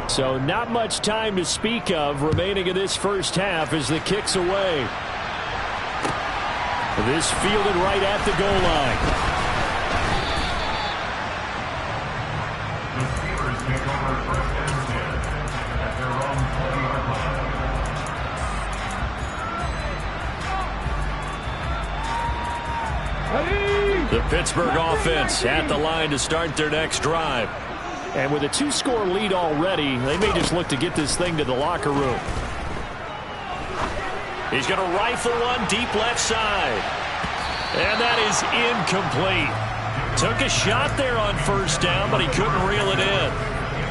So not much time to speak of remaining in this first half as the kick's away. This fielded right at the goal line. The Pittsburgh offense at the line to start their next drive. And with a 2-score lead already, they may just look to get this thing to the locker room. He's going to rifle one deep left side. And that is incomplete. Took a shot there on first down, but he couldn't reel it in.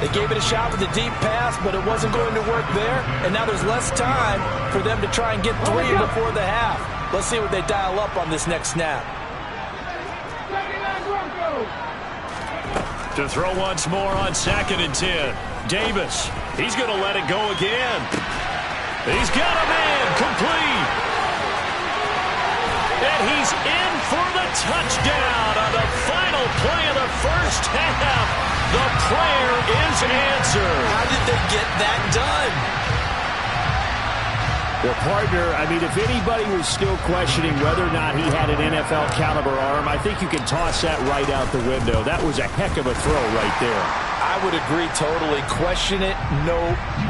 They gave it a shot with a deep pass, but it wasn't going to work there. And now there's less time for them to try and get 3 before the half. Let's see what they dial up on this next snap. To throw once more on 2nd and 10. Davis, he's going to let it go again. He's got a man, complete. And he's in for the touchdown on the final play of the first half. The prayer is answered. How did they get that done? Well, partner, I mean, if anybody was still questioning whether or not he had an NFL caliber arm, I think you can toss that right out the window. That was a heck of a throw right there. I would agree totally. Question it no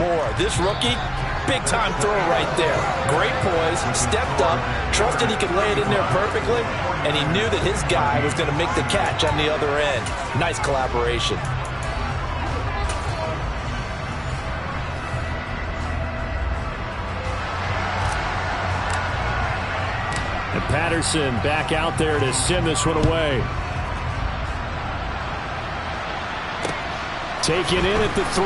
more. This rookie, big-time throw right there. Great poise, stepped up, trusted he could lay it in there perfectly, and he knew that his guy was going to make the catch on the other end. Nice collaboration. And Patterson back out there to send this one away. Taken in at the 3.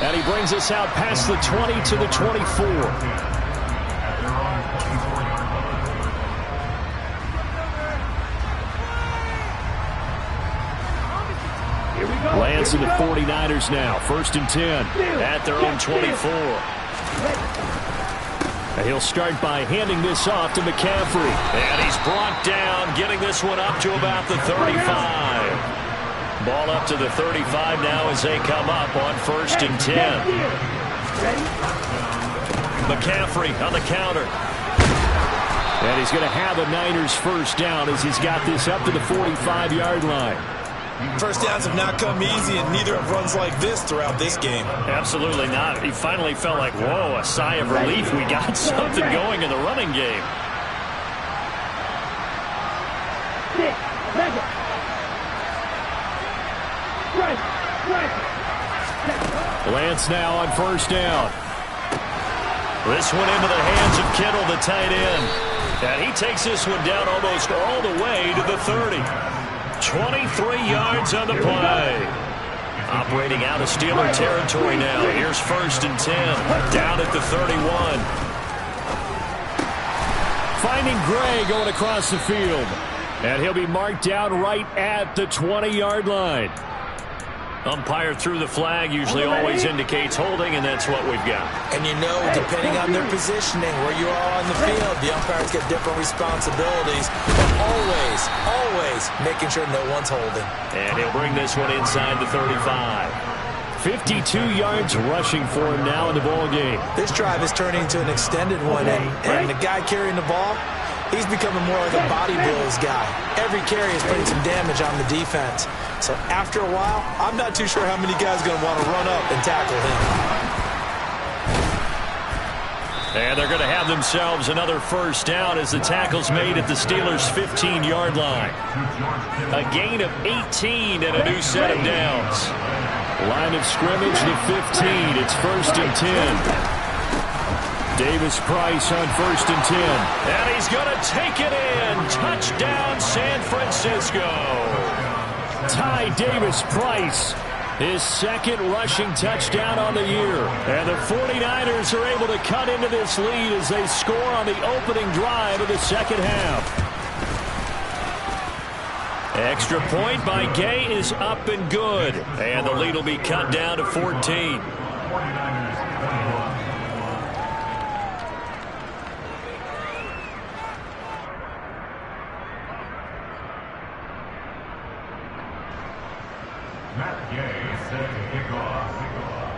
And he brings us out past the 20 to the 24. Lands in the 49ers now. 1st and 10 at their own 24. And he'll start by handing this off to McCaffrey. And he's brought down, getting this one up to about the 35. Ball up to the 35 now as they come up on 1st and 10. McCaffrey on the counter. And he's going to have a Niners first down as he's got this up to the 45-yard line. First downs have not come easy, and neither have runs like this throughout this game. Absolutely not. He finally felt like, whoa, a sigh of relief. We got something going in the running game. Lance now on 1st down. This one into the hands of Kittle, the tight end. And he takes this one down almost all the way to the 30. 23 yards on the play. Operating out of Steeler territory now. Here's 1st and 10. Down at the 31. Finding Gray going across the field. And he'll be marked down right at the 20-yard line. Umpire threw the flag, usually always indicates holding, and that's what we've got. And you know, depending on their positioning, where you are on the field, the umpires get different responsibilities. But always making sure no one's holding. And he'll bring this one inside the 35. 52 yards rushing for him now in the ball game. This drive is turning into an extended one, and the guy carrying the ball, he's becoming more like a body blows guy. Every carry is putting some damage on the defense. So after a while, I'm not too sure how many guys are going to want to run up and tackle him. And they're going to have themselves another first down as the tackle's made at the Steelers' 15-yard line. A gain of 18 and a new set of downs. Line of scrimmage, the 15. It's 1st and 10. Davis Price on 1st and 10. And he's going to take it in. Touchdown, San Francisco. Ty Davis Price, his 2nd rushing touchdown on the year. And the 49ers are able to cut into this lead as they score on the opening drive of the second half. Extra point by Gay is up and good. And the lead will be cut down to 14.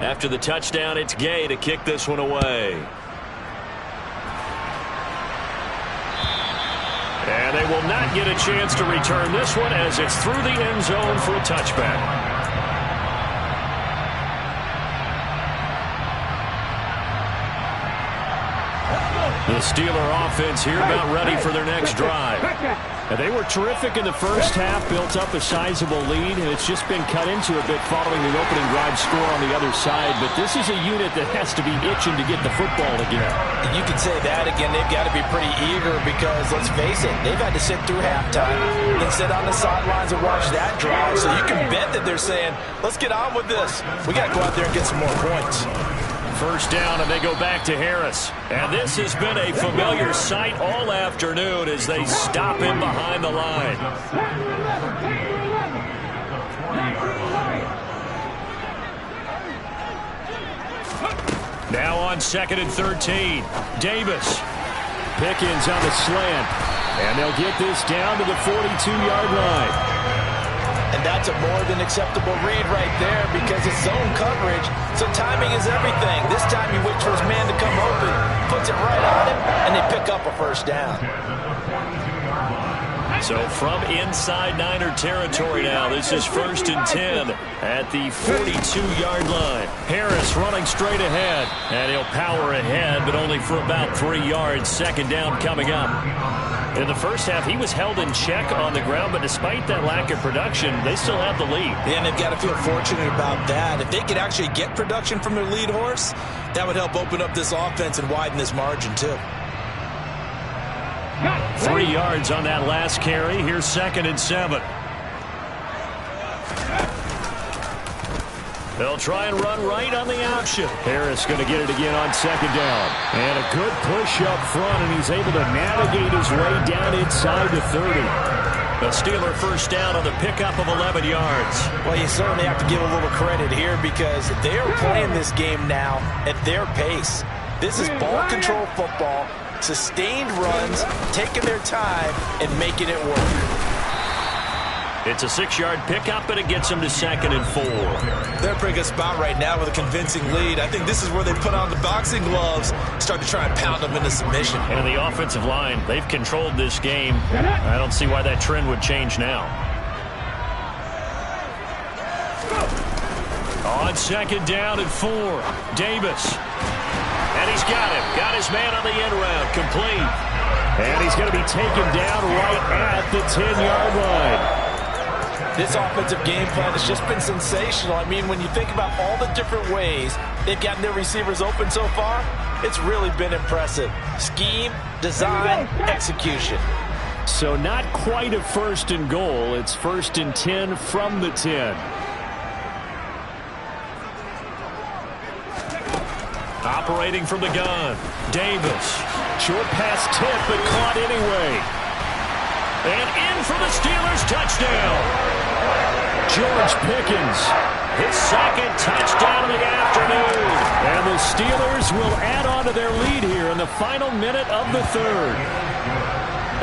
After the touchdown, it's Gay to kick this one away. And they will not get a chance to return this one as it's through the end zone for a touchback. The Steeler offense here about ready for their next drive. And they were terrific in the first half, built up a sizable lead, and it's just been cut into a bit following the opening drive score on the other side. But this is a unit that has to be itching to get the football again. You could say that again. They've got to be pretty eager because, let's face it, they've had to sit through halftime and sit on the sidelines and watch that drive. So you can bet that they're saying, let's get on with this. We got to go out there and get some more points. First down, and they go back to Harris. And this has been a familiar sight all afternoon as they stop him behind the line. Now on 2nd and 13. Davis. Pickens on the slant. And they'll get this down to the 42-yard line. And that's a more than acceptable read right there because it's zone coverage, so timing is everything. This time he waits for his man to come open, puts it right on him, and they pick up a first down. So from inside Niner territory now, this is 1st and 10 at the 42-yard line. Harris running straight ahead, and he'll power ahead, but only for about 3 yards. Second down coming up. In the first half, he was held in check on the ground, but despite that lack of production, they still have the lead. Yeah, and they've got to feel fortunate about that. If they could actually get production from their lead horse, that would help open up this offense and widen this margin, too. 3 yards on that last carry. Here's 2nd and 7. They'll try and run right on the option. Harris going to get it again on 2nd down. And a good push up front, and he's able to navigate his way down inside the 30. The Steeler first down on the pickup of 11 yards. Well, you certainly have to give a little credit here because they are playing this game now at their pace. This is ball control football, sustained runs, taking their time, and making it work. It's a 6-yard pickup, and it gets them to 2nd and 4. They're in a pretty good spot right now with a convincing lead. I think this is where they put on the boxing gloves, start to try and pound them into submission. And the offensive line, they've controlled this game. I don't see why that trend would change now. On 2nd down and 4, Davis. And he's got him. Got his man on the end round. Complete. And he's going to be taken down right at the 10-yard line. This offensive game plan has just been sensational. I mean, when you think about all the different ways they've gotten their receivers open so far, it's really been impressive. Scheme, design, execution. So not quite a 1st and goal. It's 1st and 10 from the 10. Operating from the gun, Davis. Short pass tip, but caught anyway. And in for the Steelers touchdown. George Pickens, his 2nd touchdown of the afternoon. And the Steelers will add on to their lead here in the final minute of the 3rd.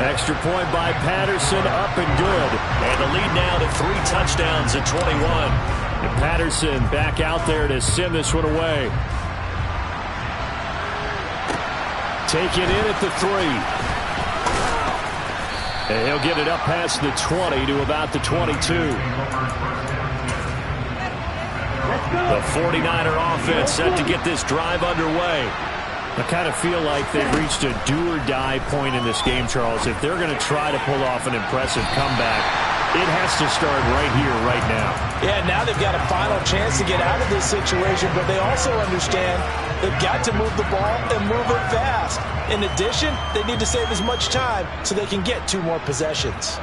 Extra point by Patterson, up and good. And the lead now to 3 touchdowns at 21. And Patterson back out there to send this one away. Taken in at the 3. And he'll get it up past the 20 to about the 22. The 49er offense set to get this drive underway. I kind of feel like they've reached a do-or-die point in this game, Charles. If they're going to try to pull off an impressive comeback, it has to start right here, right now. Yeah, now they've got a final chance to get out of this situation, but they also understand they've got to move the ball and move it fast. In addition, they need to save as much time so they can get 2 more possessions.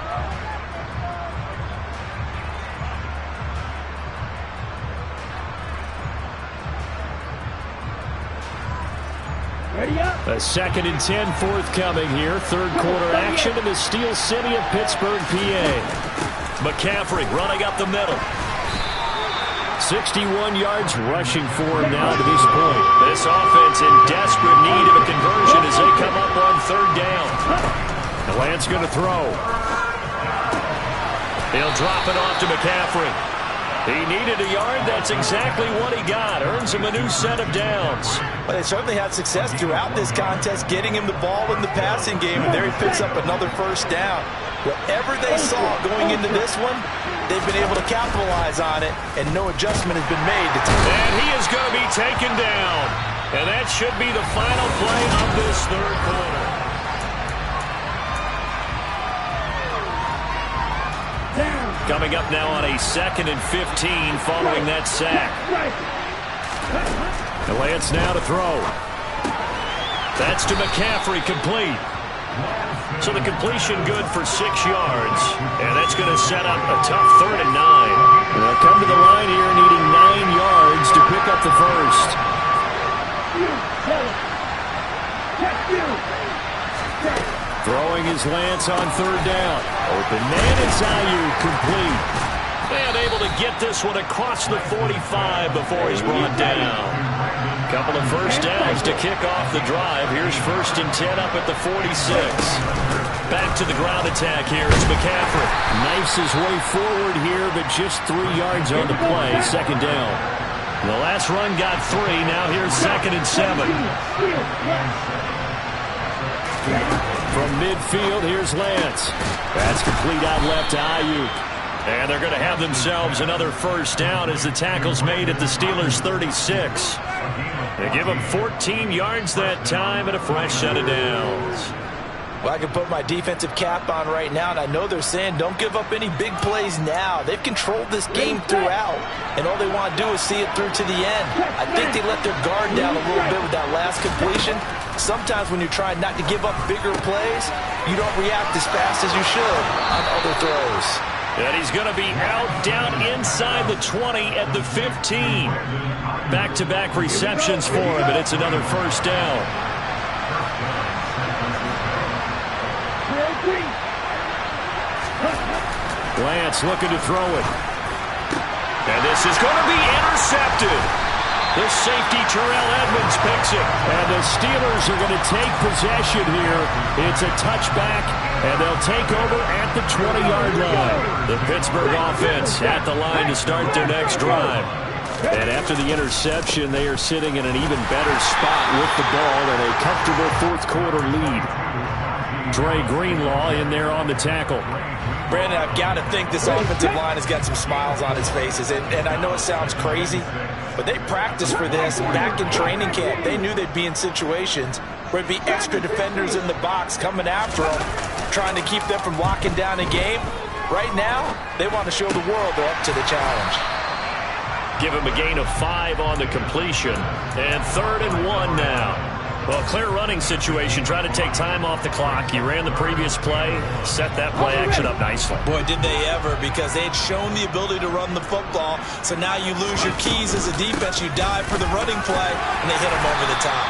A 2nd and 10 forthcoming here. 3rd quarter action in the Steel City of Pittsburgh, PA. McCaffrey running up the middle. 61 yards rushing for him now to this point. This offense in desperate need of a conversion as they come up on 3rd down. The Lance going to throw. He'll drop it off to McCaffrey. He needed a yard. That's exactly what he got. Earns him a new set of downs. Well, they certainly had success throughout this contest, getting him the ball in the passing game, and there he picks up another first down. Whatever they saw going into this one, they've been able to capitalize on it, and no adjustment has been made. And he is going to be taken down. And that should be the final play of this third quarter. Coming up now on a 2nd and 15 following that sack. The Lance now to throw. That's to McCaffrey, complete. So the completion good for 6 yards. And that's going to set up a tough 3rd and 9. They'll come to the line here needing 9 yards to pick up the first. Throwing his Lance on 3rd down. Open man is Ayuk, complete. And able to get this one across the 45 before he's brought down. Couple of first downs to kick off the drive. Here's 1st and 10 up at the 46. Back to the ground attack here. It's McCaffrey. Knifes his way forward here, but just 3 yards on the play. 2nd down. The last run got 3. Now here's 2nd and 7. From midfield, here's Lance. That's complete out left to Ayuk. And they're going to have themselves another first down as the tackle's made at the Steelers' 36. They give them 14 yards that time and a fresh set of downs. Well, I can put my defensive cap on right now, and I know they're saying don't give up any big plays now. They've controlled this game throughout, and all they want to do is see it through to the end. I think they let their guard down a little bit with that last completion. Sometimes when you're trying not to give up bigger plays, you don't react as fast as you should on other throws. And he's going to be out down inside the 20 at the 15. Back-to-back receptions for him, and it's another first down. Lance looking to throw it. And this is going to be intercepted. The safety, Terrell Edmonds, picks it. And the Steelers are going to take possession here. It's a touchback, and they'll take over at the 20-yard line. The Pittsburgh offense at the line to start their next drive. And after the interception, they are sitting in an even better spot with the ball and a comfortable fourth-quarter lead. Dre Greenlaw in there on the tackle. Brandon, I've got to think this offensive line has got some smiles on its faces. And I know it sounds crazy, but they practiced for this back in training camp. They knew they'd be in situations where there'd be extra defenders in the box coming after them, trying to keep them from locking down a game. Right now, they want to show the world they're up to the challenge. Give him a gain of 5 on the completion. And 3rd and 1 now. Well, clear running situation. Try to take time off the clock. You ran the previous play, set that play action up nicely. Boy, did they ever, because they had shown the ability to run the football. So now you lose your keys as a defense. You dive for the running play, and they hit him over the top.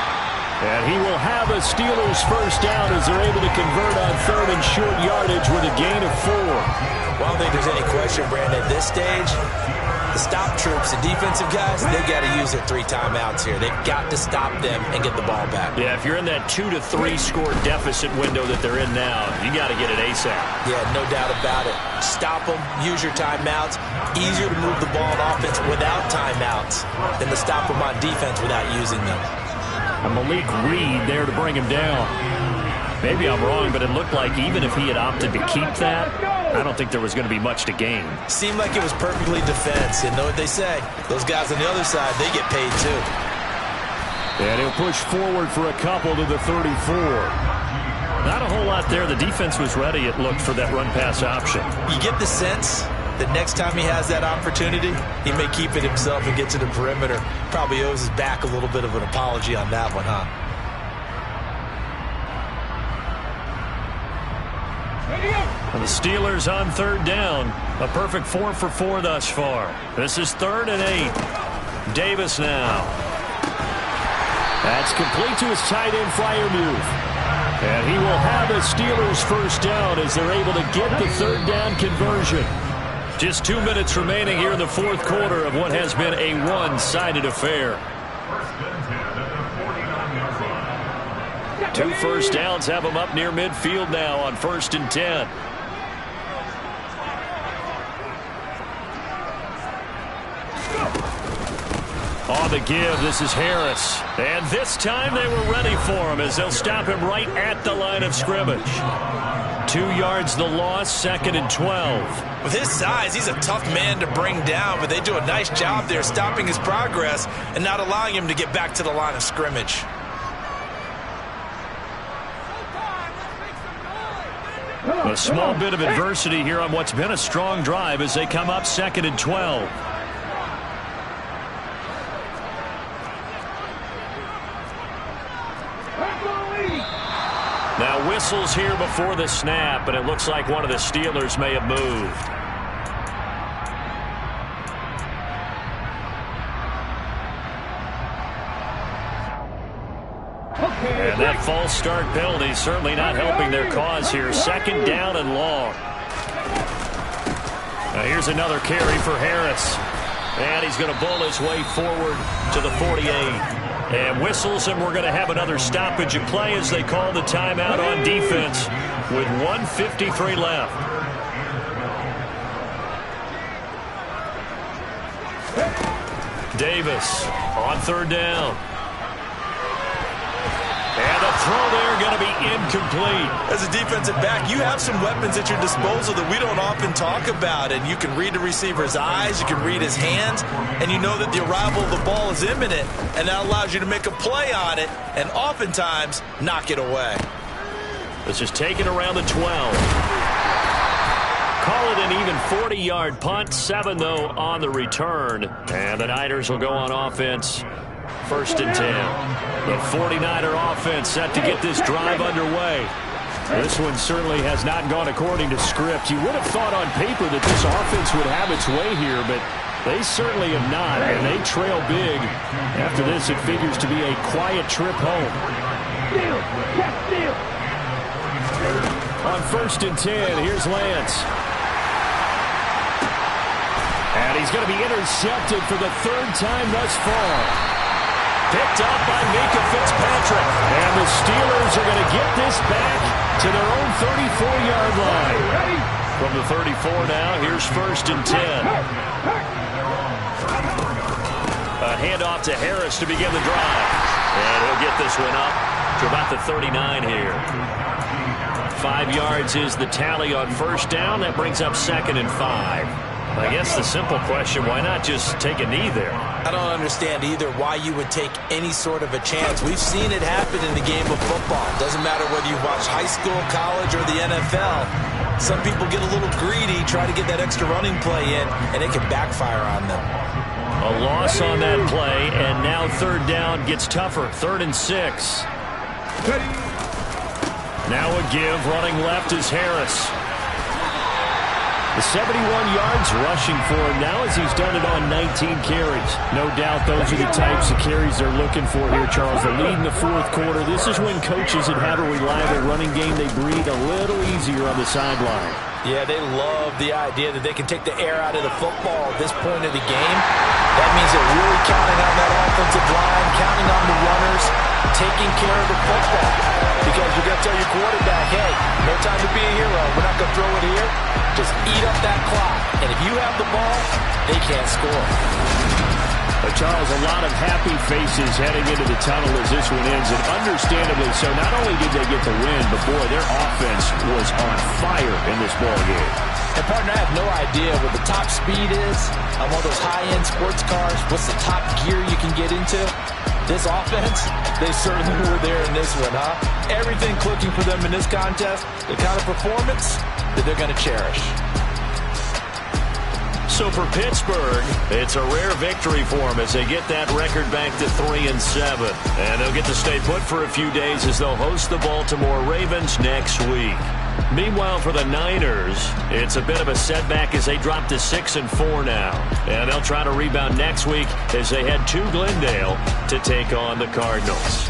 And he will have a Steelers first down as they're able to convert on 3rd and short yardage with a gain of 4. Well, I don't think there's any question, Brandon, at this stage, the stop troops, the defensive guys, they got to use their 3 timeouts here. They've got to stop them and get the ball back. Yeah, if you're in that 2 to 3 score deficit window that they're in now, you got to get it ASAP. Yeah, no doubt about it. Stop them, use your timeouts. Easier to move the ball on offense without timeouts than to stop them on defense without using them. And Malik Reed there to bring him down. Maybe I'm wrong, but it looked like even if he had opted to keep that, I don't think there was going to be much to gain. Seemed like it was perfectly defense. And know what they say? Those guys on the other side, they get paid too. And he'll push forward for a couple to the 34. Not a whole lot there. The defense was ready, it looked, for that run-pass option. You get the sense that next time he has that opportunity, he may keep it himself and get to the perimeter. Probably owes his back a little bit of an apology on that one, huh? And the Steelers on 3rd down. A perfect 4 for 4 thus far. This is 3rd and 8. Davis now. That's complete to his tight end Freiermuth. And he will have a Steelers first down as they're able to get the 3rd down conversion. Just 2 minutes remaining here in the 4th quarter of what has been a one-sided affair. 2 first downs have them up near midfield now on 1st and 10. On the give, this is Harris. And this time they were ready for him as they'll stop him right at the line of scrimmage. 2 yards the loss, 2nd and 12. With his size, he's a tough man to bring down, but they do a nice job there stopping his progress and not allowing him to get back to the line of scrimmage. A small bit of adversity here on what's been a strong drive as they come up 2nd and 12. Now whistles here before the snap, and it looks like one of the Steelers may have moved. And that false start penalty certainly not helping their cause here. 2nd down and long. Now here's another carry for Harris. And he's going to bowl his way forward to the 48. And whistles, and we're going to have another stoppage of play as they call the timeout on defense with 1:53 left. Davis on 3rd down. And the throw there going to be incomplete. As a defensive back, you have some weapons at your disposal that we don't often talk about. And you can read the receiver's eyes, you can read his hands, and you know that the arrival of the ball is imminent. And that allows you to make a play on it and oftentimes knock it away. Let's just take it around the 12. Call it an even 40-yard punt. 7, though, on the return. And the Niners will go on offense. 1st and 10. The 49er offense set to get this drive underway. This one certainly has not gone according to script. You would have thought on paper that this offense would have its way here, but they certainly have not, and they trail big. After this, it figures to be a quiet trip home. On 1st and 10, here's Lance. And he's going to be intercepted for the 3rd time thus far. Picked up by Mika Fitzpatrick. And the Steelers are going to get this back to their own 34-yard line. From the 34 now, here's 1st and 10. A handoff to Harris to begin the drive. And he'll get this one up to about the 39 here. 5 yards is the tally on 1st down. That brings up 2nd and 5. I guess the simple question, why not just take a knee there? I don't understand either why you would take any sort of a chance. We've seen it happen in the game of football. Doesn't matter whether you watch high school, college, or the NFL. Some people get a little greedy, try to get that extra running play in, and it can backfire on them. A loss on that play, and now 3rd down gets tougher. 3rd and 6. Now a give, running left is Harris. The 71 yards rushing for him now as he's done it on 19 carries. No doubt those are the types of carries they're looking for here, Charles. The lead in the 4th quarter. This is when coaches that have a reliable running game, they breathe a little easier on the sideline. Yeah, they love the idea that they can take the air out of the football at this point of the game. That means they're really counting on that offensive line, counting on the runners, taking care of the football. Because you're going to tell your quarterback, hey, no time to be a hero. We're not going to throw it here. Just eat up that clock. And if you have the ball, they can't score. But Charles, a lot of happy faces heading into the tunnel as this one ends, and understandably so. Not only did they get the win, but boy, their offense was on fire in this ball game. And partner, I have no idea what the top speed is on one of those high-end sports cars. What's the top gear you can get into? This offense, they certainly were there in this one, huh? Everything clicking for them in this contest, the kind of performance that they're going to cherish. So for Pittsburgh, it's a rare victory for them as they get that record back to 3-7. And they'll get to stay put for a few days as they'll host the Baltimore Ravens next week. Meanwhile, for the Niners, it's a bit of a setback as they drop to 6-4 now. And they'll try to rebound next week as they head to Glendale to take on the Cardinals.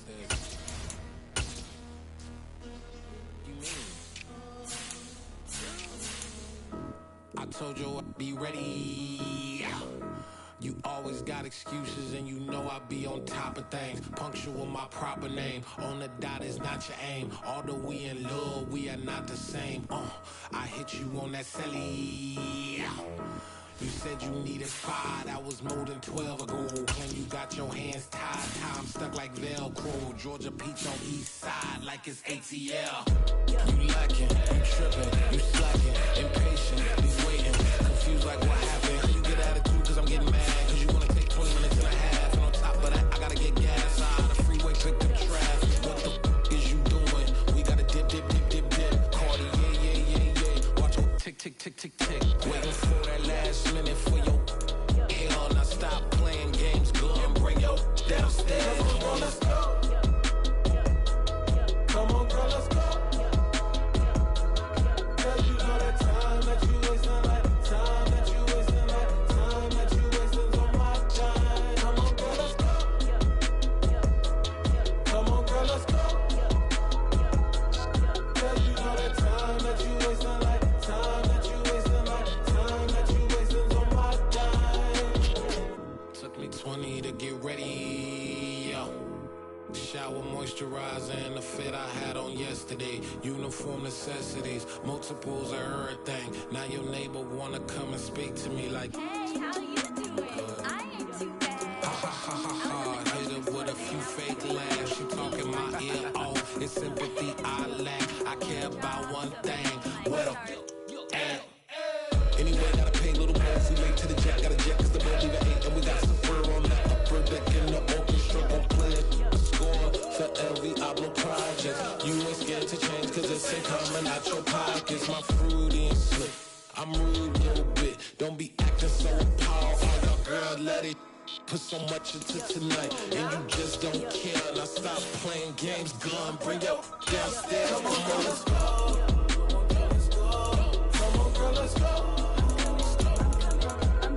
downstairs. You mean? I told you I'd be ready. You always got excuses and you know I be on top of things. Punctual my proper name. On the dot is not your aim. Although we in love, we are not the same. I hit you on that celly. You said you needed 5, that was more than 12 ago. When you got your hands tied, time stuck like Velcro. Georgia Peach on east side like it's ATL. You lacking, you tripping, you slacking, impatient, he's waiting, confused like what happened. You get attitude cause I'm getting mad, cause you wanna take 20 minutes and a half. And on top of that, I gotta get gas out of the freeway, pick up traffic. What the f is you doing? We gotta dip, dip, dip, dip, dip. Cardi, yeah. Watch your tick, tick, tick, tick, tick. Waiting for that last minute for your hell. Now stop playing games, go and bring your downstairs. Come on, girl, let's go. Come on, girl, let's go. Cause you know that time that you wasting, like time that you wasting, like time that you wasting on my time. Come on, girl, let's go. Come on, girl, let's go. Cause you know that time that you wasting, like time that you wasting, like time that you wasting on my time. Took me 20 to get ready, yo. Shower, moisturizer, and the fit I had on yesterday. Uniform necessities, multiples of everything. Now your neighbor wanna come and speak to me like, hey, how you doing? I ain't too bad. Ha ha ha ha ha. Hit her with a few fake laughs. She talking my ear off. It's sympathy I lack. I care about one thing. What up? And anyway, gotta pay little more. We late to the jet, got a jet cause the boat leave at 8. And we got Safir on the upper deck in the orchestra. Gon' play a score for every Ablo project. You ain't scared to change cause it's ain't coming out your pockets. My fruity and slick, I'm rude a little bit. Don't be acting so powerful. Your girl let it put so much into tonight. And you just don't care. Now stop playing games, gun, bring your downstairs. Come on, girl, let's go. Come on, girl, let's go.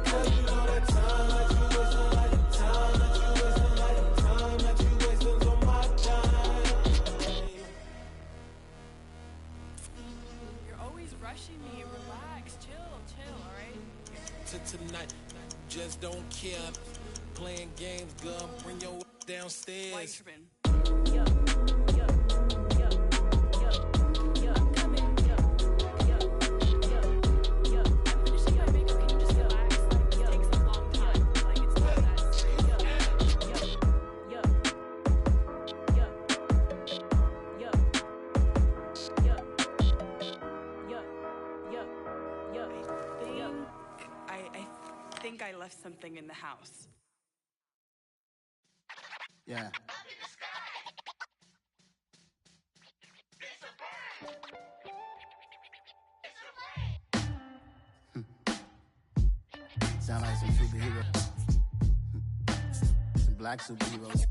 Cause you know that time that you wasting, like time that you wasting, like time that you wasting on my time. You're always rushing me. Relax, chill, alright? To tonight, just don't care. Playing games, gun, bring your downstairs. Why you tripping? I think I left something in the house. Yeah. Sound like some superheroes. Some black superheroes.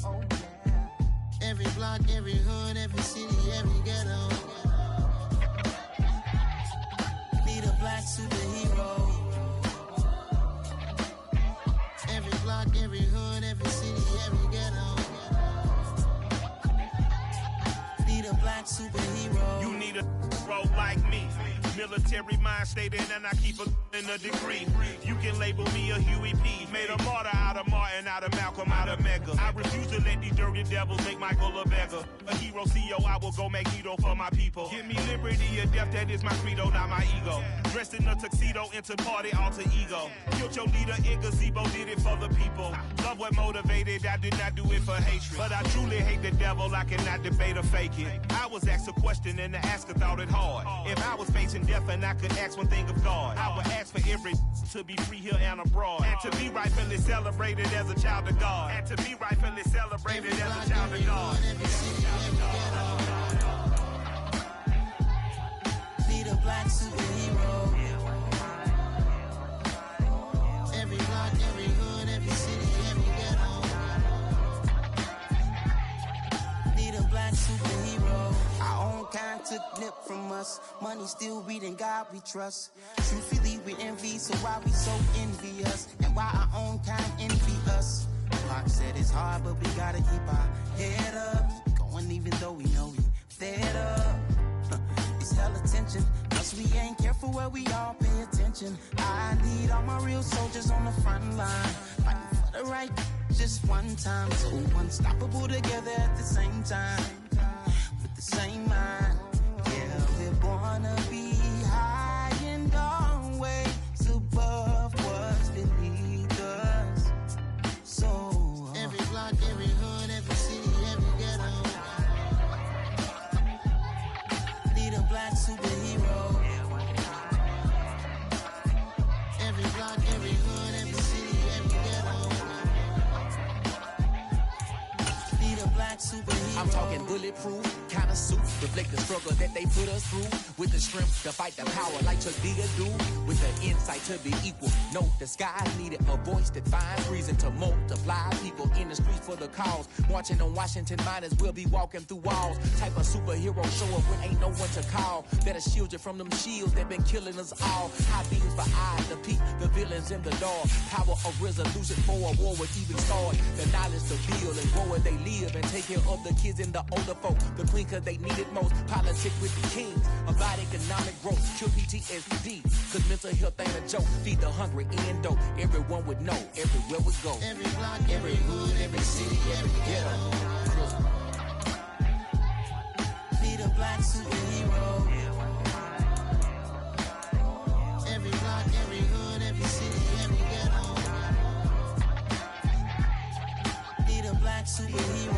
Oh yeah. Every block, every hood, every city, every ghetto. Need a black superhero. Every block, every hood, every city, every ghetto. Need a black superhero. You need a bro like me. Military mind stated, and I keep a in a degree. You can label me a Huey P. Made a martyr out of Martin, out of Malcolm, out of Mega. I refuse to let these dirty devils make Michael a beggar. A hero CEO, I will go Magneto for my people. Give me liberty or death, that is my credo, not my ego. Dressed in a tuxedo, into party, alter ego. Killed your leader in gazebo, did it for the people. Love what motivated, I did not do it for hatred. But I truly hate the devil, I cannot debate or fake it. I was asked a question and the asker thought it hard. If I was facing death and I could ask one thing of God, I would ask for every to be free here and abroad. And to be rightfully celebrated as a child of God. And to be rightfully celebrated as a child of God. Need a black superhero. Every block, every hood, every city, every ghetto. Need a black superhero. Our own kind took nip from us. Money still reading God we trust. Truthfully, with envy, so why we so envious? And why our own kind envy us? Pac said it's hard, but we gotta keep our head up. Going even though we know we fed up. It's hella tension, cause we ain't careful where we all pay attention. I need all my real soldiers on the front line, fighting for the right just one time. So unstoppable together at the same time, with the same mind. Yeah, we're born to be high and always above what's beneath us. So every block, every hood, every city, every ghetto need a black superhero. Every block, every hood, every city, every ghetto need a black superhero. I'm talking bulletproof kind of suit, reflect the struggle that they put us through, with the strength to fight the power like Chuck Digger do, with the insight to be equal. No, the sky needed a voice that finds reason to multiply people in the streets for the cause. Marching on Washington, might as well be walking through walls. Type of superhero show up when ain't no one to call. That'll shield you from them shields that been killing us all. High beams for eyes to peep the villains in the dark. Power of resolution for a war would even start. The knowledge to build and grow where they live and take care of the kids and the older folk. The queen cause they need it most. Politic with the kings. About economic growth. Cure PTSD. Cause mental health ain't a joke. Feed the hungry and dope. Everyone would know. Everywhere we go. Every block, every hood, every city, every ghetto need a black superhero. Every block, every hood, every city, every ghetto need a black superhero.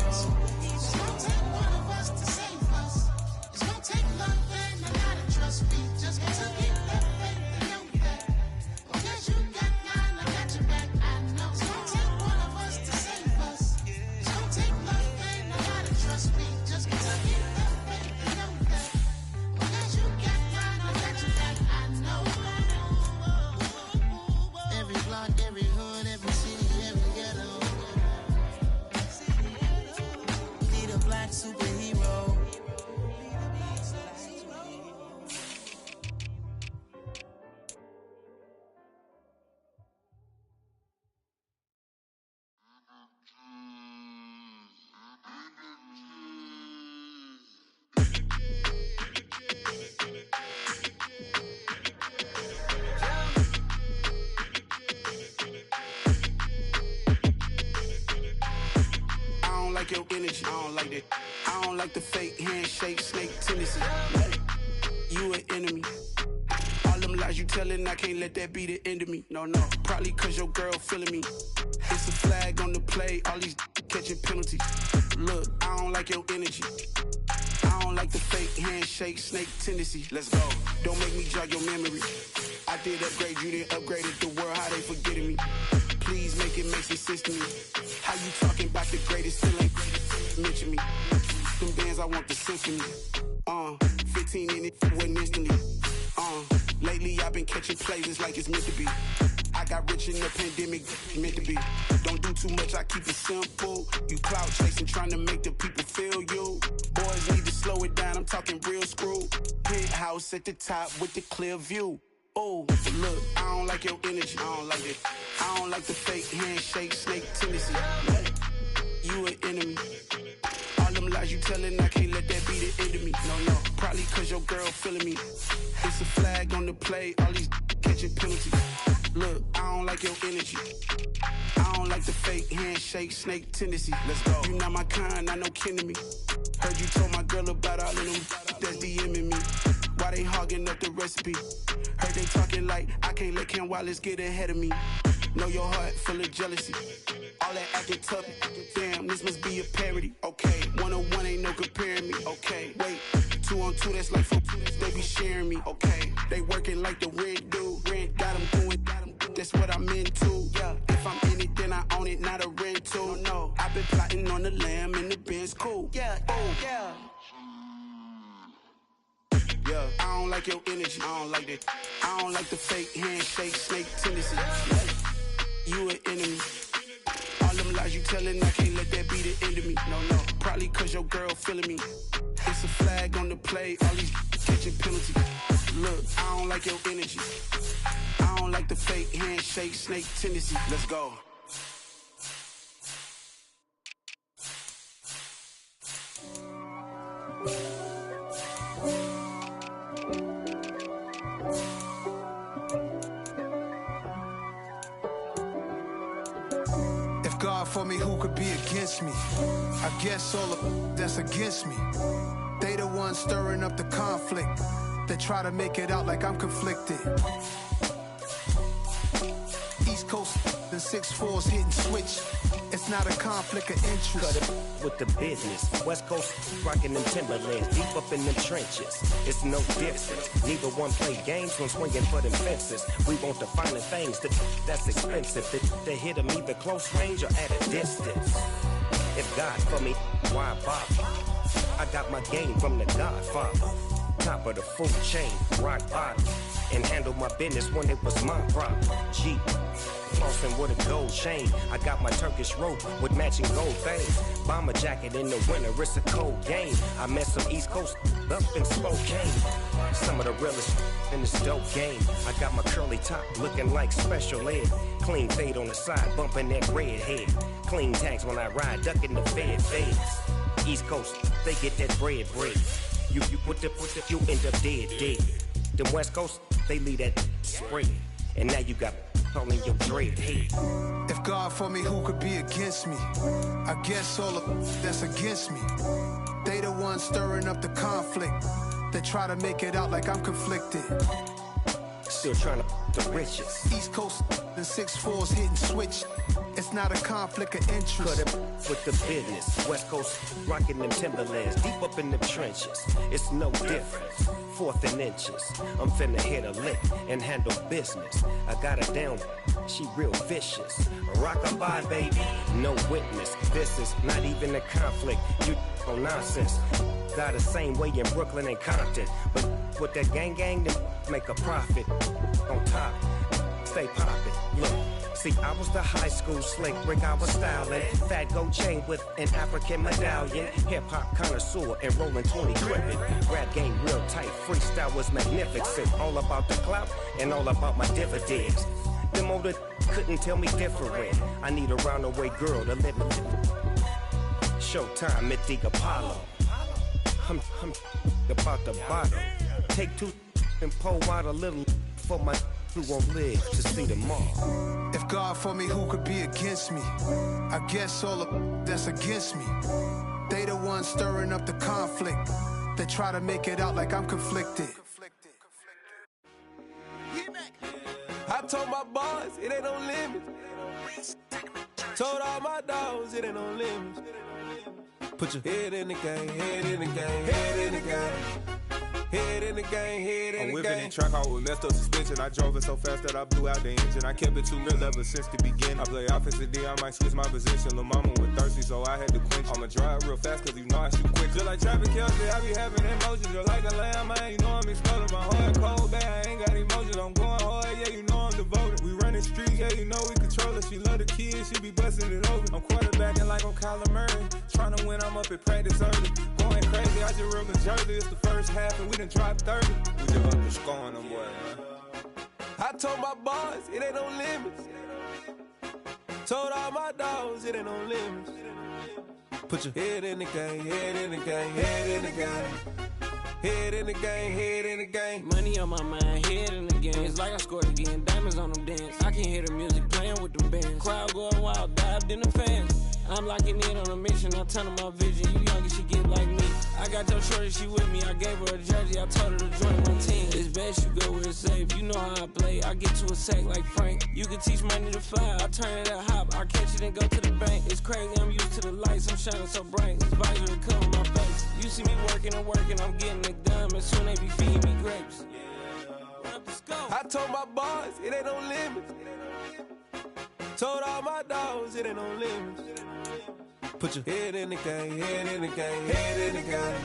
It's gonna take one of us to save us. It's gonna take love and a lot of trust. We just got to keep that faith and know that. Because you got mine, I got your back. I know it's gonna take one of us to save us. It's gonna take love and a lot of trust. We just got to keep that faith and know that. Because you got mine, I got your back. I know. Every block, every hood, every city, every ghetto need a black superhero. I don't like your energy. I don't like that. I don't like the fake handshake, snake tendency. You an enemy. All them lies you telling, I can't let that be the end of me. No, no. Probably cause your girl feeling me. It's a flag on the play, all these catching penalties. Look, I don't like your energy. I don't like the fake handshake, snake tendency. Let's go. Don't make me jog your memory. I did upgrade, you didn't upgrade it. The world, how they forgetting me. Please make it make some sense to me. How you talking about the greatest, still ain't mention me. Them bands, I want the symphony. 15 in it, wasn't instantly. Lately I've been catching plays, it's like it's meant to be. I got rich in the pandemic, meant to be. Don't do too much, I keep it simple. You clout chasing, trying to make the people feel you. Boys need to slow it down, I'm talking real screw. Penthouse at the top with the clear view. Oh, look, I don't like your energy. I don't like it. I don't like the fake handshake, snake tendency. You an enemy. All them lies you telling, I can't let that be the end of me. No, no, probably cause your girl feeling me. It's a flag on the play, all these catching penalties. Look, I don't like your energy. I don't like the fake handshake, snake tendency. Let's go. You not my kind, not no kin to me. Heard you told my girl about all of them that's DMing me. Why they hogging up the recipe? Heard they talking like I can't let Ken Wallace get ahead of me. Know your heart full of jealousy. All that acting tough, damn, this must be a parody. Okay, 1-on-1 ain't no comparing me. Okay, wait, 2-on-2, that's like 4, they be sharing me. Okay, they working like the rent dude. Rent got them doing, that's what I'm into. Yeah, if I'm in it, then I own it, not a rental. No, I've been plotting on the lamb and the Benz cool. Yeah, oh, yeah. Yeah, I don't like your energy. I don't like that. I don't like the fake handshake, snake tendency. You an enemy. All them lies you telling, I can't let that be the end of me. No, no, probably cause your girl feeling me. It's a flag on the play, all these catching penalties. Look, I don't like your energy. I don't like the fake handshake, snake tendency. Let's go. If God for me, who could be against me? I guess all of that's against me. They the ones stirring up the conflict. They try to make it out like I'm conflicted. East Coast, the 6'4's hitting switch. It's not a conflict of interest. Cut it with the business. West Coast rocking them Timberlands, deep up in them trenches. It's no difference. Neither one play games when swinging for them fences. We want the finer things that's expensive. They hit them either close range or at a distance. If God for me, why bother? I got my game from the Godfather. Top of the food chain, rock bottom. And handle my business when it was my problem. G. Flossing with a gold chain. I got my Turkish rope with matching gold things. Bomber jacket in the winter, it's a cold game. I met some East Coast up in Spokane. Some of the realest in this dope game. I got my curly top looking like special ed. Clean fade on the side, bumping that red head. Clean tags when I ride, ducking the feds. East Coast, they get that bread. You end up dead. Them West Coast, they leave that spread. And now you got all in your dread head. If God for me, who could be against me? I guess all of that's against me. They the ones stirring up the conflict. They try to make it out like I'm conflicted. Still trying to the riches. East Coast, the 6'4's hitting switch. It's not a conflict of interest. Cut it with the business. West Coast rocking them Timberlands, deep up in them trenches. It's no difference. 4th and inches. I'm finna hit a lick and handle business. I got her down, she real vicious. Rock-a-bye, baby, no witness. This is not even a conflict. You on nonsense. Got the same way in Brooklyn and Compton. But with that gang, then make a profit. On top, stay poppin'. Look. See, I was the high school slick Rick, I was styling. Fat gold chain with an African medallion. Hip-hop connoisseur and rolling 20 crippin'. Rap game real tight, freestyle was magnificent. All about the clout and all about my dividends. Them older couldn't tell me different. I need a roundaway girl to live with. Showtime at the Apollo. I'm about the bottom. Take 2 and pour out a little for my who won't live to see tomorrow. If God for me, who could be against me? I guess all of that's against me. They the ones stirring up the conflict. They try to make it out like I'm conflicted. I told my boss it ain't no limits. Told all my dogs it ain't no limits. Put your head in the game, head in the game, head in the game. Head in the game, head in the game. I'm whipping in track out with messed up suspension. I drove it so fast that I blew out the engine. I kept it too real ever since the beginning. I play offensive D, I might switch my position. Lil' mama was thirsty, so I had to quench. I'ma drive real fast, cause you know I shoot quick. Just like Travis Kelce, I be having emotions. Just like a lamb, man, you know I'm exploding. My heart cold, bad, I ain't got emotions. I'm going hard, yeah, you know I'm devoted. We running streets, yeah, you know we control it. She love the kids, she be busting it over. I'm quarterbacking like I'm Kyler Murray. Trying to win, I'm up at practice early. Going crazy, I just real the jersey. It's the first half, and we done dropped 30. We just up to scoring them, boy, man. I told my boss it ain't no limits. Told all my dogs it ain't no limits. Put your head in the game, head in the game, head in the game. Head in the game, head in the game. Money on my mind, head in the game. It's like I scored again, diamonds on them dance. I can hear the music playing with them bands. Crowd going wild, dived in the fans. I'm locking in on a mission, I tell her my vision. You young and she get like me. I got your shorty, she with me. I gave her a jersey, I told her to join my team. It's best you go where it's safe. You know how I play. I get to a sack like Frank. You can teach money to fly. I turn it at hop. I catch it and go to the bank. It's crazy, I'm used to the lights. I'm shining so bright. This visor to cover my face. You see me working and working. I'm getting it done. And soon they be feeding me grapes. I told my boss it ain't no limits. Told all my dogs it ain't no limits. Put your head in the game, head in the game, head in the game.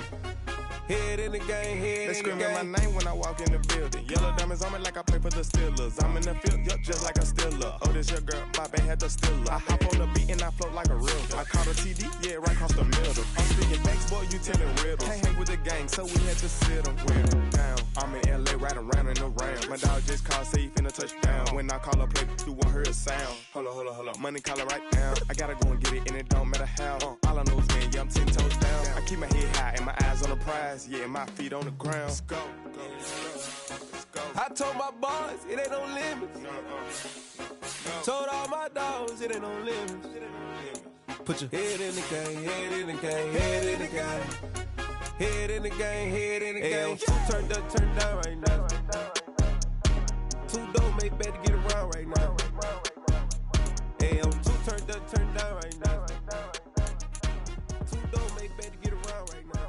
Head in the game, head They in the game. screaming my name when I walk in the building. Yellow diamonds on me like I play for the Steelers. I'm in the field, yup, just like a Steeler. Oh, this your girl, my band had the Steeler. I hop on the beat and I float like a river. I caught a TD, yeah, right across the middle. I'm speaking facts, boy, you telling riddles. Can't hang with the gang, so we had to sit them down. I'm in LA, riding around in the round. My dog just called, say he finna touchdown. When I call a play, you won't hear a sound. Hold up, money calling right now. I gotta go and get it, and it don't matter how. All I know is win, yeah, I'm 10 toes down. I keep my head high and my eyes on the prize. Yeah, and my feet on the ground. Let's go. I told my boys, it ain't no limits. Told all my dogs, it ain't no limits. Put your head in the game, head in the game, head in the game. Head in the game, head in the game. Two turned up, turned down right now. Two dope make better get around right now. Hey, I'm two turned up, turned down right now. Two dope make better get around right now.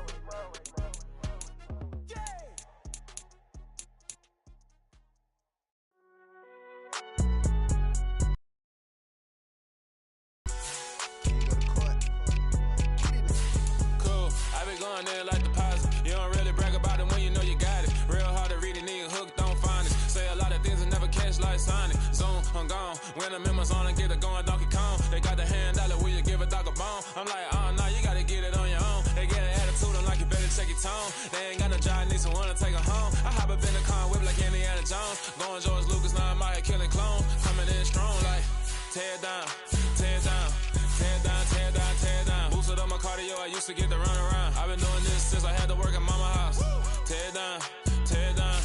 Going there like deposit. You don't really brag about it when you know you got it. Real hard to read a nigga hook, don't find it. Say a lot of things and never catch like Sonic. Zoom, I'm gone. When the members on and get it going Donkey Kong. They got the $100, will you give a dog a bone? I'm like, oh no, you gotta get it on your own. They get an attitude, I'm like, you better check your tone. They ain't got no job, need someone to take her home. I hop up in the car, whip like Indiana Jones. Going George Lucas, now I'm out here killing clones. Coming in strong like, tear down, tear down, tear down, tear down, tear down. Boosted up my cardio, I used to get the run around. I've been doing this since I had to work at mama house. Tear down, tear down,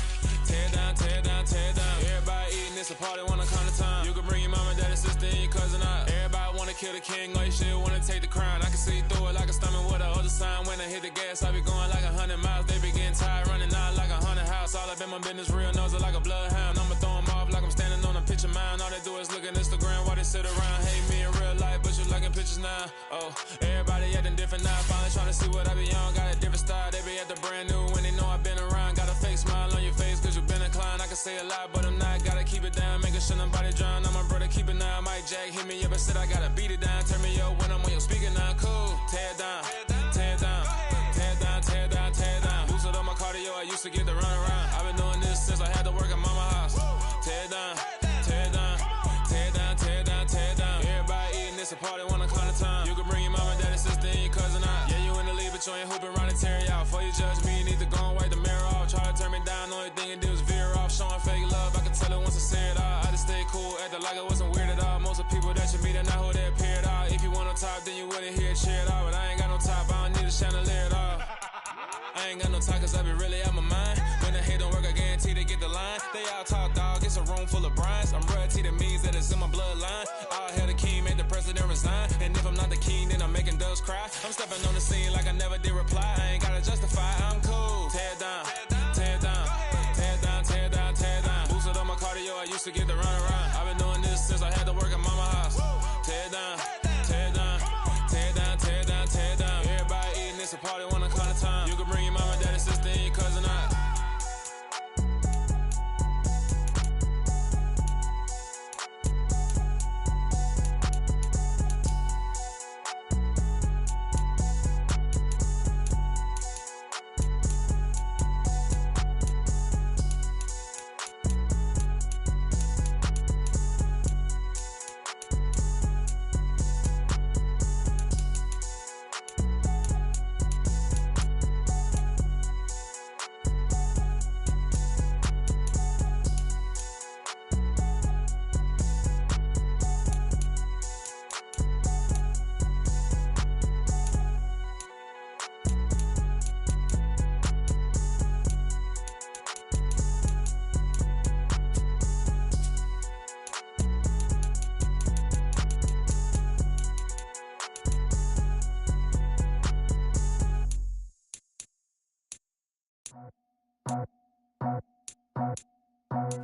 tear down, tear down, tear down. Everybody eating, it's a party, wanna come to time. You can bring your mama, daddy, sister, and your cousin out. Everybody wanna kill the king, or you shit wanna take the crown. I can see through it like a stomach with a other sign. When I hit the gas, I be going like 100 miles. They be getting tired, running out like 100 house. All up in my business, real nose like a bloodhound. I'ma throw 'em off like I'm standing on a picture mound. All they do is look at Instagram while they sit around. Hate me in real life, but you liking pictures now. Oh, everybody acting different now. Finally trying to see what I be on. Got a different style, they be at the brand new when they know I've been around. Got a fake smile on your face cause you been inclined. I can say a lot, but I'm not. Gotta keep it down, making sure nobody drown. I'm my brother, keep it now. Mike Jack hit me up and said I gotta beat it down. Turn me up when I'm on your speaker now. Cool, tear down, tear down, tear down, tear down, tear down. Boosted up my cardio, I used to get the run around. I've been doing this since I had to work at mama house. Tear down, tear down, tear down, tear down, tear down. Everybody eating, it's a party, wanna come to time. You can bring your mama, daddy, sister, and your cousin out. Yeah, you in the lead, but you ain't hooping around and tear out. Before you judge me, you need to go and wipe the mirror off. Try to turn me down, only thing it do is veer off. Showing fake love, I can tell it once I say it all. I just stay cool, acting like I wasn't weird at all. Most of the people that you meet are not who they appear at all. If you want on top, then you wouldn't hear it cheer at all. But I ain't got no top, I don't need a chandelier at all. I ain't got no time cause I be really out my mind. When the hate don't work, I guarantee they get the line. They all talk dog, it's a room full of brines. I'm royalty, that means that it's in my bloodline. All hell the king, made the president resign. And if I'm not the king, then I'm making doves cry. I'm stepping on the scene like I never did reply. I ain't gotta justify, I'm cool. Tear down, tear down, tear down, tear down, tear down. Boosted up my cardio, I used to get the run around. I've been doing this since I had to work at mama house. Tear down, tear down, tear down, tear down, tear down. Everybody eating, it's a party, wanna come to time. You can bring your mama, daddy, sister, and your cousin out.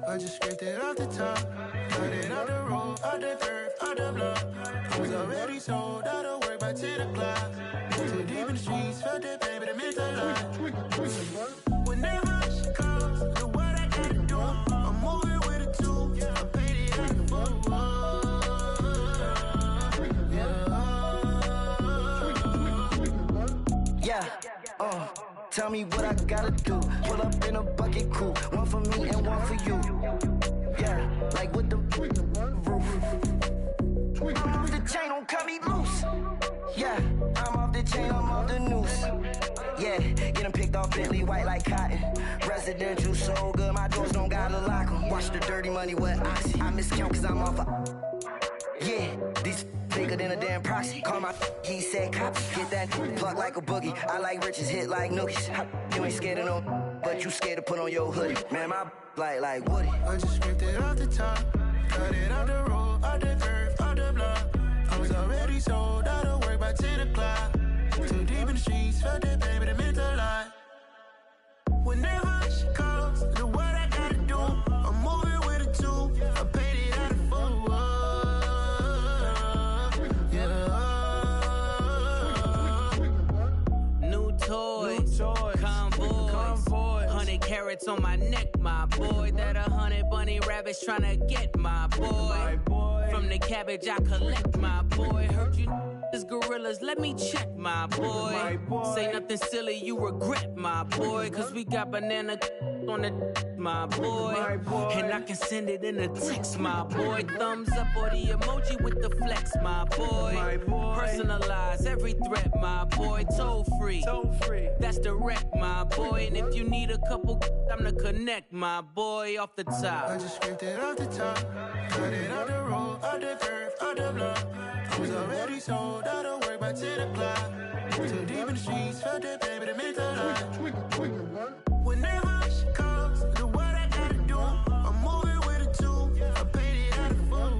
I just scraped it off the top, got it out the road, out the curve, out the block. I was already sold, out of work by 10 o'clock. Too deep in the streets, felt that pain, but it meant a lot. Whenever she calls, do what I gotta do. I'm moving with a two, I'm painted like a fool. Tell me what I gotta do. Pull up in a bucket crew. One for me and one for you. Yeah, like with the roof. I'm off the chain, don't cut me loose. Yeah, I'm off the chain, I'm off the noose. Yeah, get him picked off Bentley, white like cotton. Residential so good, my doors don't gotta lock 'em. Watch the dirty money with Oxy. I miscount cause I'm off a... Yeah, these bigger than a damn proxy. Call my he said copy. Get that plug like a boogie. I like riches, hit like nookies. You ain't scared of no, but you scared to put on your hoodie. Man, my like Woody. I just ripped it off the top. Cut it off the road, off the curve, off the block. I was already sold out of work by 10 o'clock. Too deep in the streets, felt that baby, that meant a lot. Whenever she calls, do what I gotta do. I'm moving with a two. I paid it out of full. Yeah. New toys, convoys, 100 carats on my neck, my boy. That 100 bunny rabbits tryna get my boy. From the cabbage I collect, my boy. Heard you is gorillas, let me check, my boy. Say nothing silly, you regret, my boy. Cause we got banana on the my boy. And I can send it in a text, my boy. Thumbs up or the emoji with the flex, my boy. Personalize every threat, my boy. Toll free, that's direct, my boy. And if you need a couple, I'm to connect, my boy. Off the top, I just ripped it off the top. Cut it off the road, off the curve, off the block. I was already sold out of work by 10 o'clock. Too deep in the streets, felt that baby, that meant a lot. Whenever she calls, do what I gotta do. I'm moving with a two. I paid it out of full.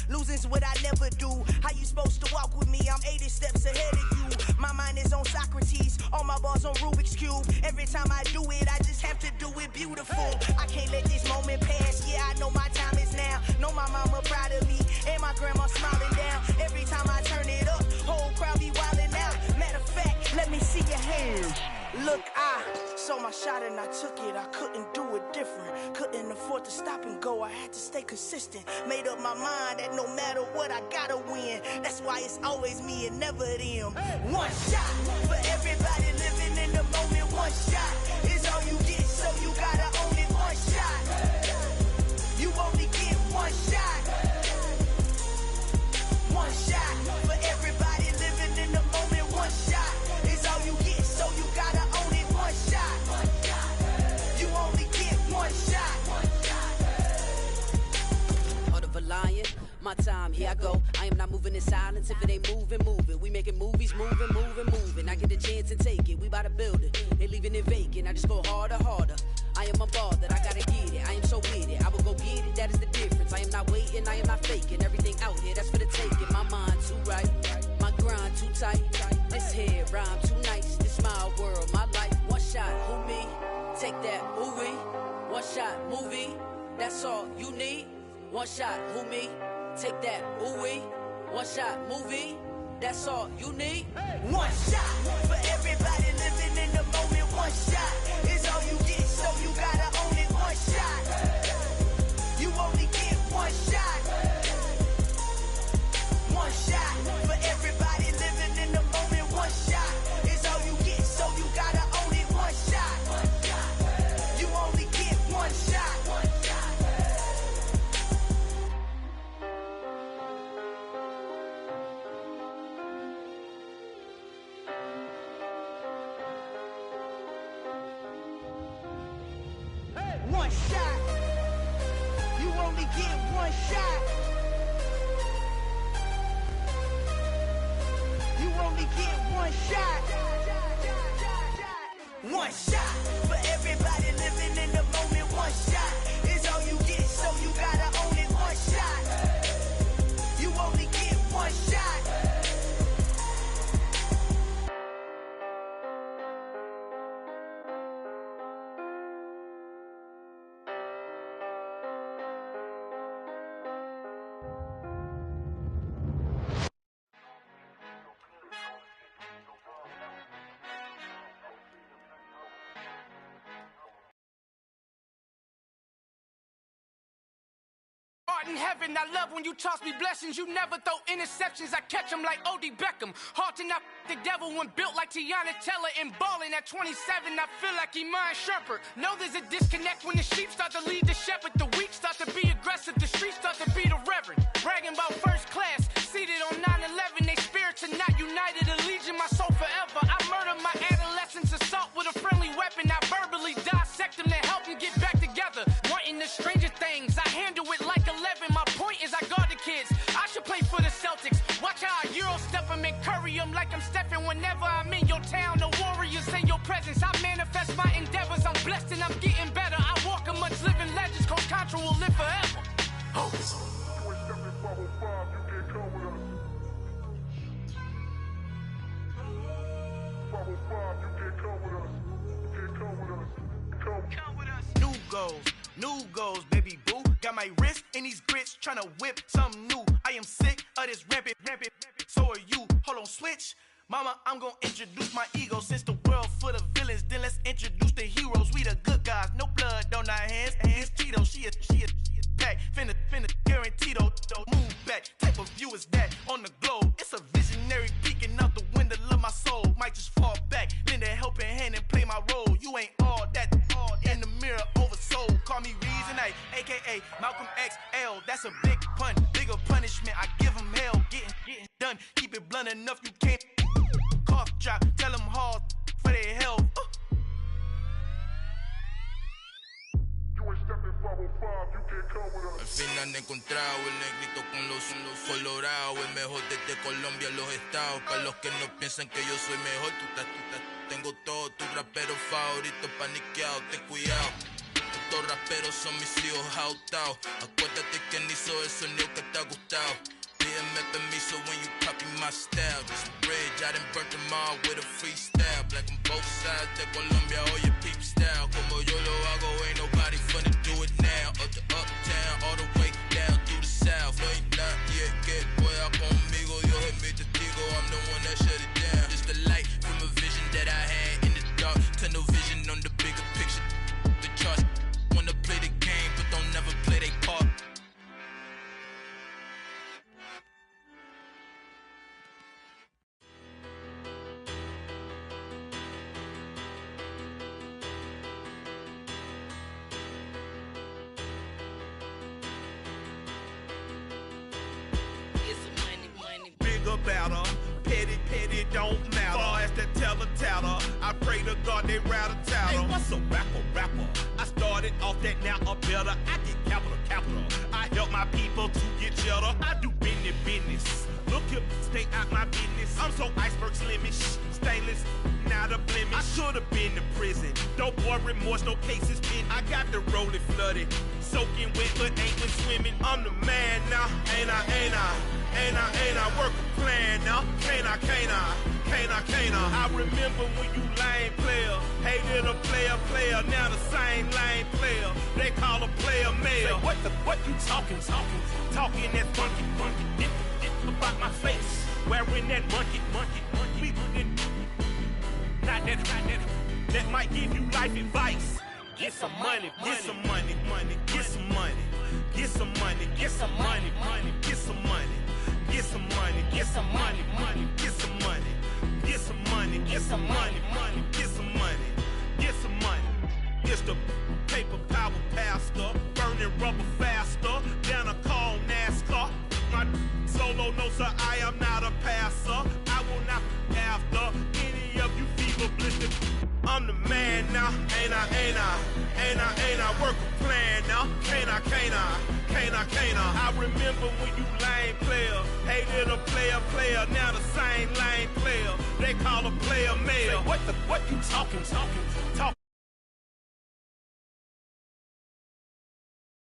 Losing's what I never do. How you supposed to walk with me? I'm 80 steps ahead of you. My mind is on Socrates, all my balls on Rubik's Cube. Every time I do it, I just have to do it beautiful. I can't let this moment pass. Yeah, I know my time is now. Know my mama proud of me, and my grandma smiling down. Every time I turn it up, whole crowd be wildin' out. Matter of fact, let me see your hands. Look, I saw my shot and I took it. I couldn't do it different. Couldn't afford to stop and go. I had to stay consistent. Made up my mind that no matter what, I gotta win. That's why it's always me and never them. One shot for everybody living in the moment. One shot is all you get, so you gotta own it. One shot. You only get one shot. One shot for everybody living in the moment. One shot is all you get, so you gotta own it. One shot. You only get one shot. Heart of a lion, my time, here I go. I am not moving in silence. If it ain't moving, move it. We making movies, moving. I get a chance and take it. We bout to build it. Ain't leaving it vacant. I just go harder. I am a ball that I gotta get it. I am so with it. I will go get it. That is the difference. I am not waiting. I am not faking. Everything out here, that's for the taking. My mind too right. My grind too tight. This here rhyme too nice. This my world, my life. One shot, who me? Take that, who we? One shot, movie. That's all you need. One shot, who me? Take that, who we? One shot, movie. That's all you need. One shot for everybody living in the moment. One shot is all you get, so you gotta own it. One shot. You only get one shot. One shot for everybody living in the moment. One shot is all you get, so you gotta own it. One shot. You only get one shot. One shot. You only get one shot. You only get one shot. One shot for everybody living in the moment. One shot is all you get, so you gotta own it. One shot. You only get one shot. in heaven. I love when you toss me blessings. You never throw interceptions. I catch them like O.D. Beckham. Hard to not the devil when built like Tiana Teller and balling at 27. I feel like Iman Shumpert. Know there's a disconnect when the sheep start to lead the shepherd. The weak start to be aggressive. The streets start to be the reverend. Bragging about first class. Seated on 9/11. They spirits are not united. A legion, my soul forever. I murdered my adolescence. Assault with a friendly weapon. I verbally dissect them to help them get back together. Wanting the stranger things. I handle it like 11. My point is I guard the kids. I should play for the Celtics. Watch how I Euro step them and curry them like I'm stepping. Whenever I'm in your town, the warriors in your presence. I manifest my endeavors. I'm blessed and I'm getting better. I walk amongst living legends. Coach Contra will live forever. New goals, baby boo. Got my wrist in these grits, tryna whip something new. I am sick of this rampant. So are you. Hold on, switch. Mama, I'm gonna introduce my ego. Since the world full of villains, then let's introduce the heroes. We the good guys, no blood on our hands. Hands Tito, she a back. Finna guarantee though. Move back. Type of view is that on the globe? It's a visionary peeking out the window of my soul. Might just fall back, lend a helping hand and play my role. You ain't all that in the mirror oversold. Call me Reason A, aka Malcolm XL. That's a big pun, bigger punishment. I give him hell, getting done. Keep it blunt enough, you can't cough drop. Tell them hard for their health. Al fin han encontrado el negrito con los colorados, el mejor desde Colombia, los estados. Para los que no piensan que yo soy mejor, tengo todos tus raperos favoritos paniqueados, ten cuidado. Estos raperos son mis hijos jautados. Acuérdate que ni hizo el sonido que te ha gustado. Pídeme permiso when you copy my style. This bridge, I done burnt them all with a freestyle. Black on both sides de Colombia, oye peep style. Como yo lo hago, ain't nobody finna do it now. Up to uptown, all the way down through the south. No hay nadie que pueda conmigo, Dios es mi testigo. I'm the one that shut it down. Just the light from a vision that I had in the dark. Tunnel vision on the bigger picture. The charts wanna play the game, but don't never play their part. Better, petty, don't matter. Far as the teller, I pray to God they rattle tattle. Hey, what's a rapper? I started off that, now I'm better. I get capital. I help my people to get cheddar. I do business. Look here, stay out my business. I'm so iceberg slimish, stainless, not a blemish. I should've been to prison. No boy remorse, no cases pinned. I got the rolling flooded, soaking wet, but ain't been swimming. I'm the man now, ain't I work a plan now. Can't I? I remember when you lame player, hated a player, now the same lame player. They call a player mayor. What you talking that funky. It's about my face, wearing that monkey. We not that might give you life advice. Get some money. It's the paper power pastor, burning rubber faster than a call NASCAR. My solo, no sir, I am not a passer. I will not after any of you fever blistered. I'm the man now, ain't I work a plan now. Can't I? I remember when you lame player, hated a player, now the same lame player. They call a player mayor. What you talking?